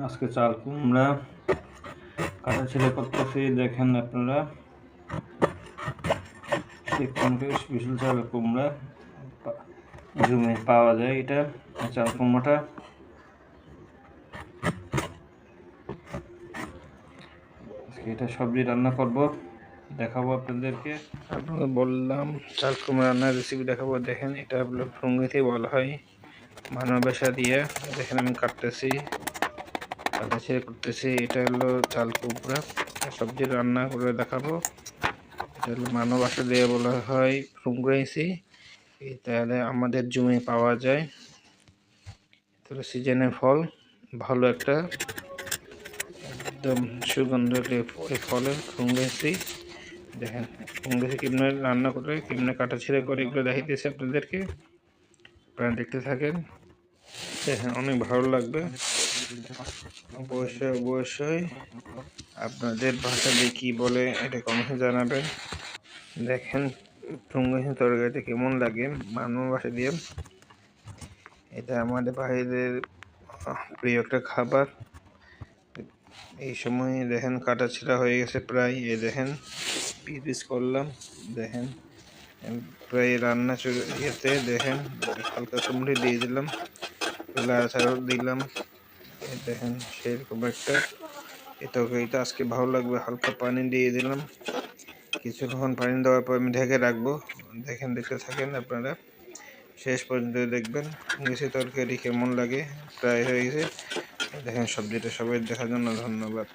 আজকে চাল কুমড়া কাটা ছেলে করতেছি। দেখেন আপনারা স্পেশাল চাল কুমড়া জমে পাওয়া যায়। এটা চাল কুমড়াটা এটা সবজি রান্না করব, দেখাবো আপনাদেরকে। আপনাদের বললাম চাল কুমড়া রান্নার রেসিপি দেখাবো। দেখেন এটা ফুঙ্গিতে বলা হয় ভালোবাসা দিয়ে। দেখেন আমি কাটতেছি, কাটা ছেড়ে করতেছি। এটা হলো চাল কুমড়া সবজি রান্না করে দেখাবো। এটা হলো ভালোবাসা দিয়ে বলা হয় ফুঙ্গাইছি। তাহলে আমাদের জমি পাওয়া যায়। তাহলে সিজনের ফল, ভালো একটা একদম সুগন্ধ এই ফলের ফুঙ্গাইছি। দেখেন ফুঙ্গাইছি কেমনে রান্না করে, কেমনে কাটা ছেড়ে করে, এগুলো দেখাইতেছি আপনাদেরকে। আপনারা দেখতে থাকেন, দেখেন অনেক ভালো লাগবে। অবশ্যই অবশ্যই আপনাদের ভাষা দিয়ে কী বলে এটা কমেন্টে জানাবেন। দেখেন ফুঙ্গাইছি তরকারিতে কেমন লাগে মানব ভাষা দিয়ে। এটা আমাদের বাইরের প্রিয় একটা খাবার। এই সময় দেখেন কাটা ছেঁড়া হয়ে গেছে প্রায়। এই দেখেন পিস করলাম, দেখেন প্রায় রান্না ইয়েতে। দেখেন হালকা কুমড়ি দিয়ে দিলাম, লাড়াচাড়া দিলাম। দেখেন সেরকম একটা এই তরকারিটা আজকে ভালো লাগবে। হালকা পানি দিয়ে দিলাম, কিছুক্ষণ পানি দেওয়ার পর আমি ঢেকে রাখবো। দেখেন দেখতে থাকেন আপনারা, শেষ পর্যন্ত দেখবেন মিশে তরকারি কেমন লাগে। প্রায় হয়ে গেছে। দেখেন সবজিটা সবাই দেখার জন্য ধন্যবাদ।